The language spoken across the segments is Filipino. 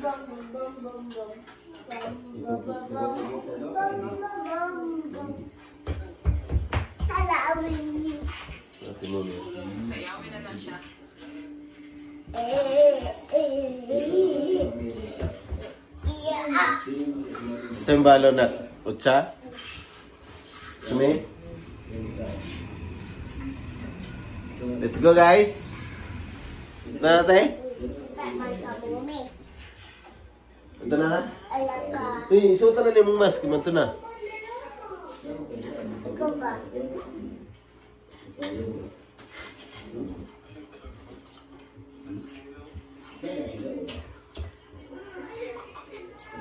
Sayawin na lang siya. Ito yung balon na utsa. Kami. Let's go guys. Ito na natin. Ito na na. Isuotan na niyo mong mask. Ito na. Ikaw ba?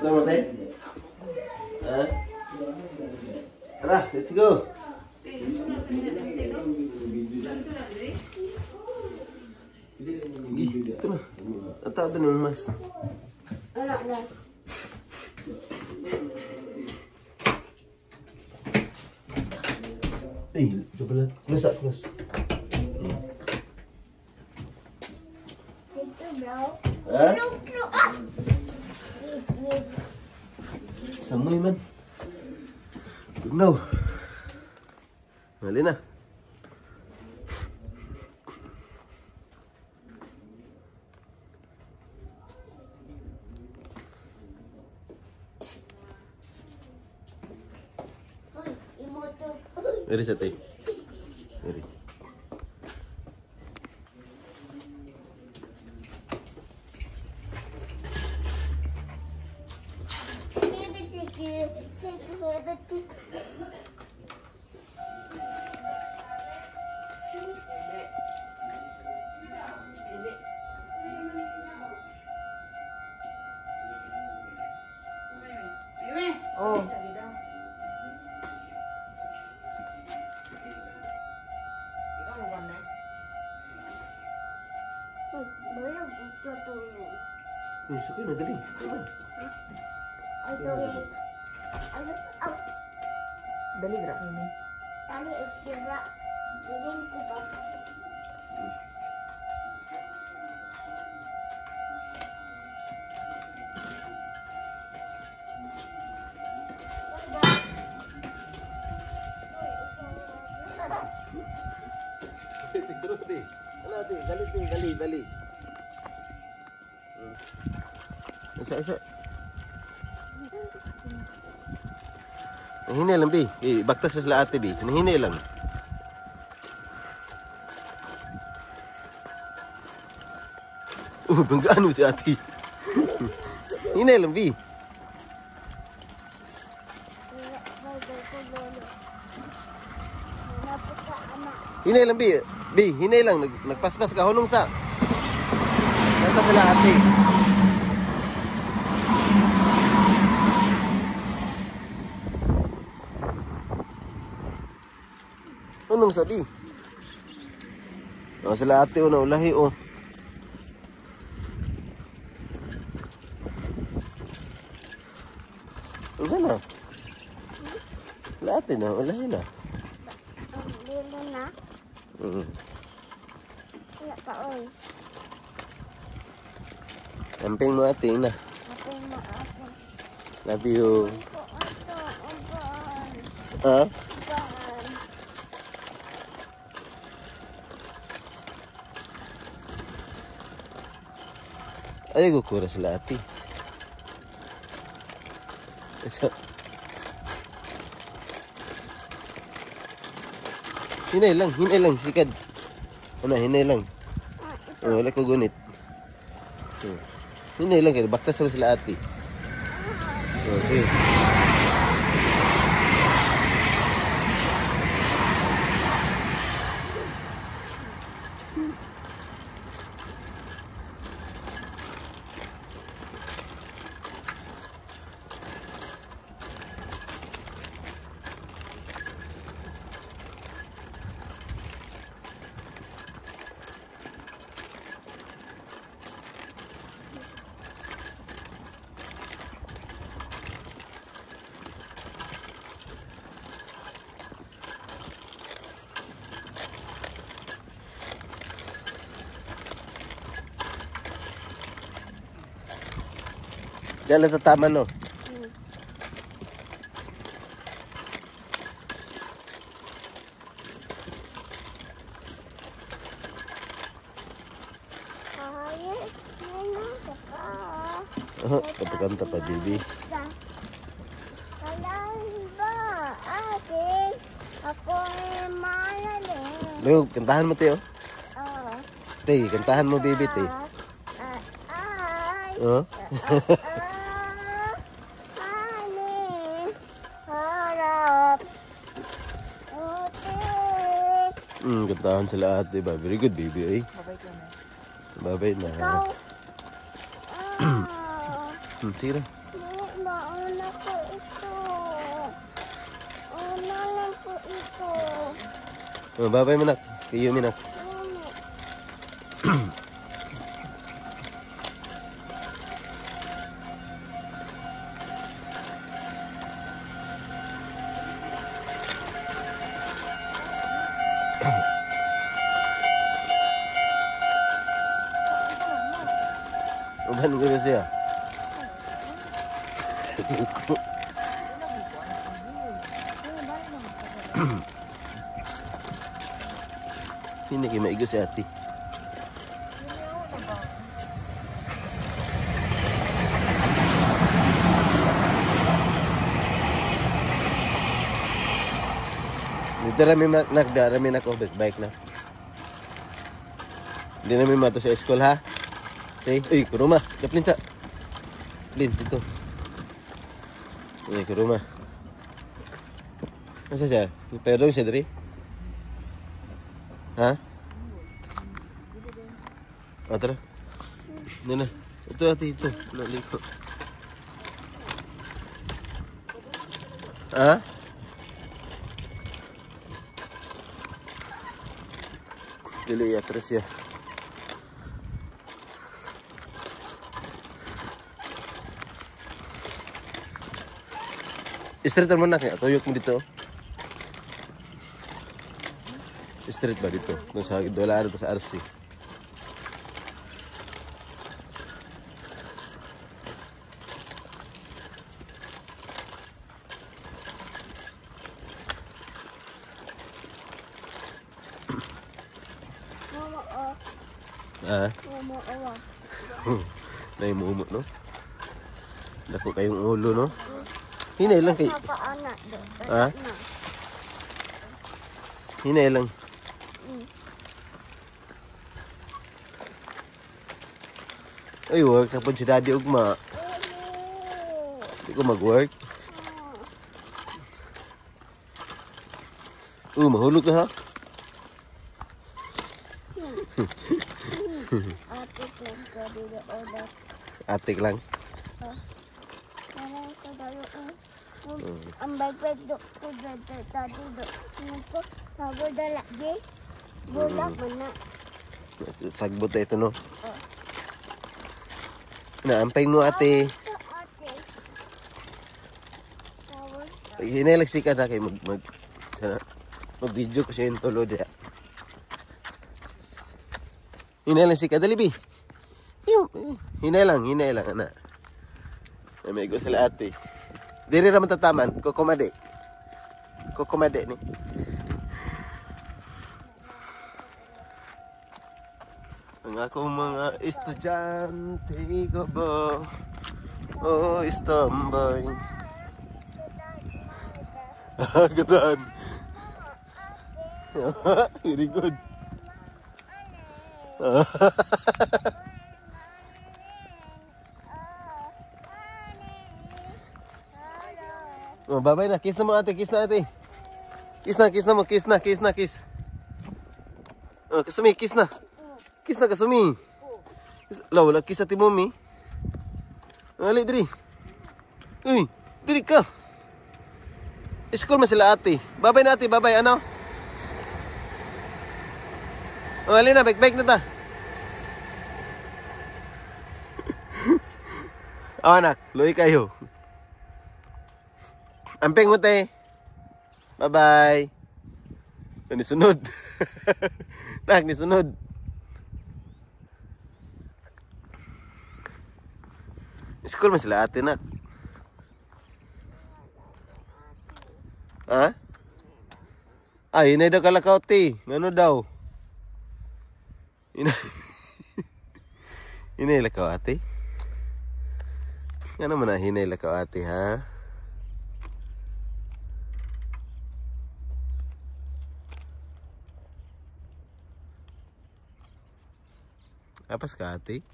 Ito na natin. Ha? Tara, let's go. Ito na. Ata ito na mas. Anak na. Eh, ito pala. Close up, close. Ito bro. Ha? Look up. Samoy man. Tugnaw. Mali na. Uy, imoto. Eri sa tay. Eri. Oh. Ikaw mo ba na? Boleh buka tulung. Suka na dali. Ay tulung. Ano? Aw. Dali gra ini. Tali ikira. Bilin ko ba? Terus di. Ana di, gali, balik. Isa. Hinay lang, Bi. Baktas sa sila ate, Bi. Hinay lang. Banggaan mo si ate. Hinay lang, Bi. Hinay lang, Bi. Bi, hinay lang. Nagpaspas ka. Hunong sa. Nanta sila ate. Hunong sa, Bi. O, sila ate o, naulahi o. Ano na? Sila ate na, ulahi na. Dili na. Wala pa oy. Amping mo ate na. Ako mo ako. Love you. Ako. Ha? Ay, gukura sila ate. Isa. Hinay lang, sikad. Ano, hinay lang. Oh, wala ko gunit. Hinay lang, kaya baktas sila ate. Okay. Dala tataman no. Kanta-kanta pa, baby. Kalamba, ate. Ako ay malalim. Lug, kantahan mo, Teo. Oh. Te, kantahan mo, baby, Te. Ay. Oh? Ani. Harap. Utik. Kantahan sila ate ba? Very good, baby, eh. Babay ka na. Babay na. Ikaw. Sige na. Mauna ko ito. Una lang po ito. Babay mo, nak. Kayo, minak. Uban ko na siya. Suko. Hindi kayo maigo si ate. Dito rami ako, bike na. Hindi namin mato sa school ha. Okay, uy, kuruma, daplin sa. Lin, dito. Uy, kuruma. Asa siya? Pero siya dari? Ha? Tara. Nana. Ito ate, ito. Naliko. Ha? Dili ya, terus ya. Straight mo na kaya. Tuyok mo dito. Straight ba dito? Doon sa dolar dito sa RC. Naimuumot, no? Dako kayong ulo, no? Hinay lang kay... Ha? Hinay lang. Ay, work na po si Daddy Ugma. Hindi ko mag-work. Mahulog ka, ha? Atik lang. Ang bagbag do ko tadi do. Ko sago dala di. Bulak mana. Sagbot ito, no? Naampay mo, ate. Hinay lang si ka na kayo mag-video ko siya yung tulo diya. Hinay lang si ka. Dali, bi. Hinay lang, anak. May go sila ate. Diri raman tataman, kokomade ni. Ang akong mga estudyante ko ba? Oh, istamboy. Gandaan. Very good. Oh, babay na, kiss na mo ate, kiss na ate. Kiss na mo, kiss na. Oh, kasumi, kiss na. Kiss na, kasumi. Wala kiss ati mommy. Wali, diri. Uy, diri ka. School mo sila ate. Babay na ate, babay, ano? Oh, wali na, bike na ta. Oh, anak, luwi kayo. Amping mo, te. Bye-bye. Nisunod. Nak, nisunod. School man sila ate nak. Ha? Ay, inay daw kalakaw ti. Ano daw? Inay lakaw ate? Ano man na hinay lakaw ate ha? Apas ka ate?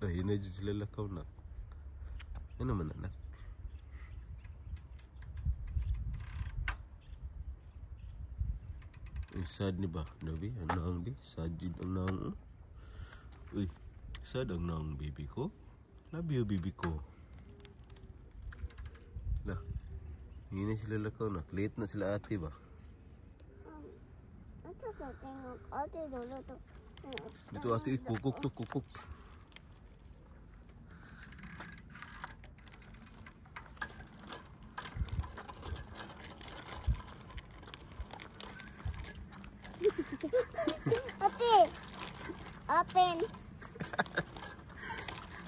Hinay dyan sila lakaw na. Ano man anak? Sad ni ba? Nabi, ang naang di. Sad yun ang naang. Uy, sad ang naang baby ko. Love you, baby ko. Lah, hinay sila lakaw na. Late na sila ate ba? Ito ka tengok. Ate dulu tu. Dito ate, kukuk to, kukuk. Ate. Open.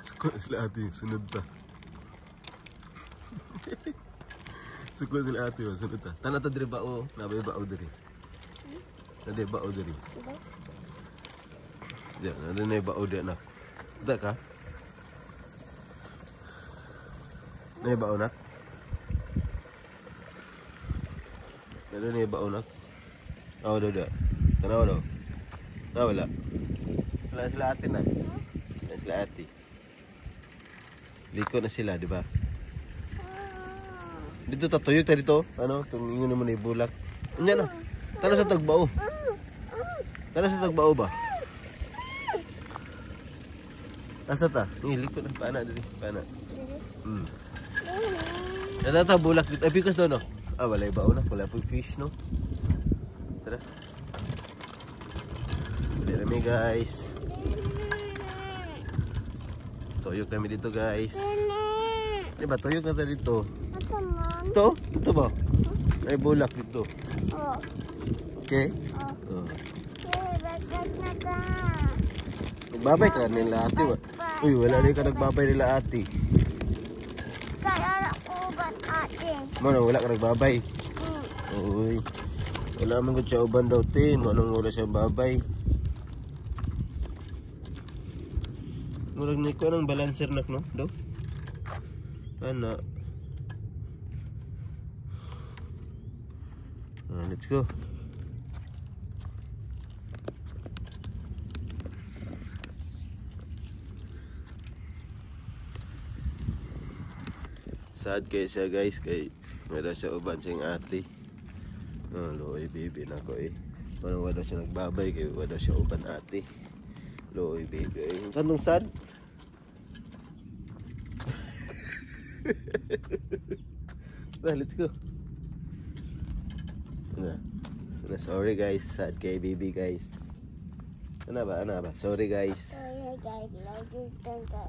Suko na sila ate, sunod ta. Suko sila ate, sunod ta. Tanah ta diri bao, nabay bao diri. Nade bao diri. Ya, nade na bao di anak. Da ka? Nade bao nak? Nade na bao nak? Oh, dah. Tanaw daw. Wala. Wala sila ate na. Wala sila ate. Liko na sila, di ba? Dito tatuyog tayo dito. Ano? Tungingon naman na ibulak. Ano na? Tala sa tagbao. Tala sa tagbao ba? Asa ta? Liko na. Paana dito. Paana. Natata bulak dito. Ay, pikas doon, no? Ah, wala ibao na. Wala po fish, no? Tara. Bili kami guys. Tuyok kami dito guys. Diba tuyok na tayo dito. Ito man. Ito? Ito ba? Ay bulak dito. Oh. Okay? Oh. Bagat na ka. Nagbabay ka nila ate. Uy, wala rin ka nagbabay nila ate. Kaya ako ba ate? Mano, wala ka nagbabay. Uy. Wala man ko siya uban daw te. Manong wala siya babay. Murag ni ko ng balancer nak no? Daw? Ana. Let's go. Sad kayo siya guys. Kay wala siya uban siyang ate. Loy baby na ko eh. Parang wala siya nagbabay. Kay wala siya uban ate. Loy baby eh. Kanong sad? Well, let's go. Sorry guys, sad kay baby guys. Ano ba? Sorry guys. Sorry guys, love you tangka.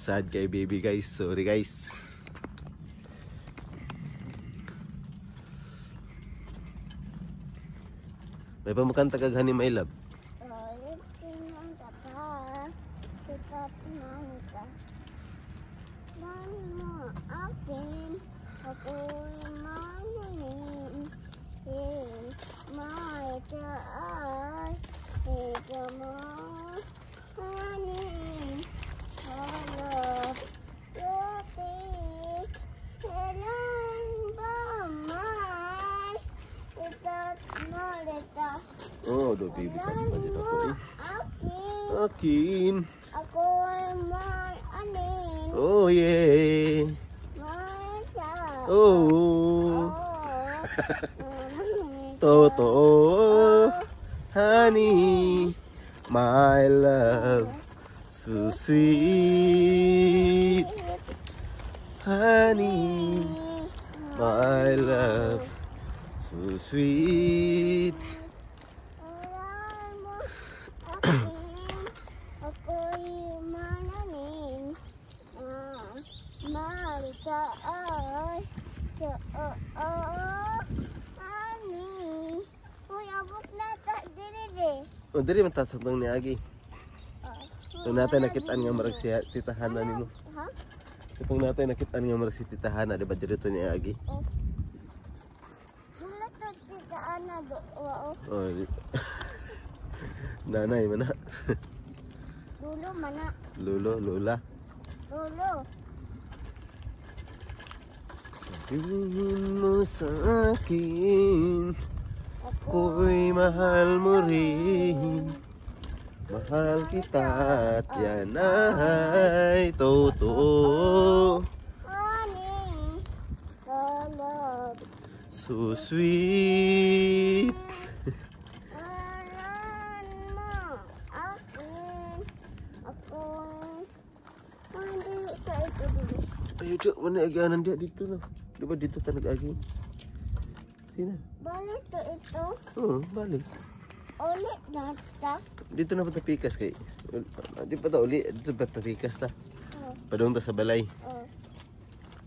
Sad kay baby guys. Sorry guys. May pamakanta kag Honey My Love. Ako'y mananin, may taay, ikaw mo, hanin, hala, suwati, kailan ba may, ita't malita, Oh, do baby pa dyan ako eh. akin, Akin. ako'y may anin, Oh yeah. may taay, Oh. Totoo, honey, my love, so sweet, honey, my love, so sweet. Ako'y mananin, malita ay, ani, O, diri man ta sa tong ni Agi. Kung natin nakitaan nga marag si titahan na nimo. Ha? Kung natin nakitaan nga marag si titahan na, di ba dito ni Agi? Oh. Wala to tika ana do. Oo. Oh, nanay man na. Dulo mana. Lulo, lula. Dulo. Sabihin mo sa akin, Ako. ko'y mahal mo rin. Mahal kita at yan ay totoo. Honey. Love. So sweet. Aran mo. Akin. Ako. Hindi ka ito dito. Ayo dek, mana agianan dia dito na. Di ba dito ta nag-agi? Sina? Balik to ito. Oh, balik. Ulit na ta. Dito na pa ta pikas kay. Di pa ta uli, dito pa ta pikas ta. Oh. Padung ta sa balay. Oh.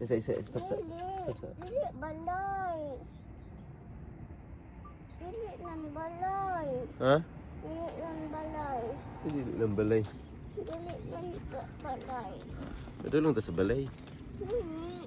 Isa, stop sa. Dili. Stop sa. Dili balay. Dili nan balay. Ha? Dili nan balay. Hindi lang balay. Dili nan balay. Padulong ta sa balay. Hmm.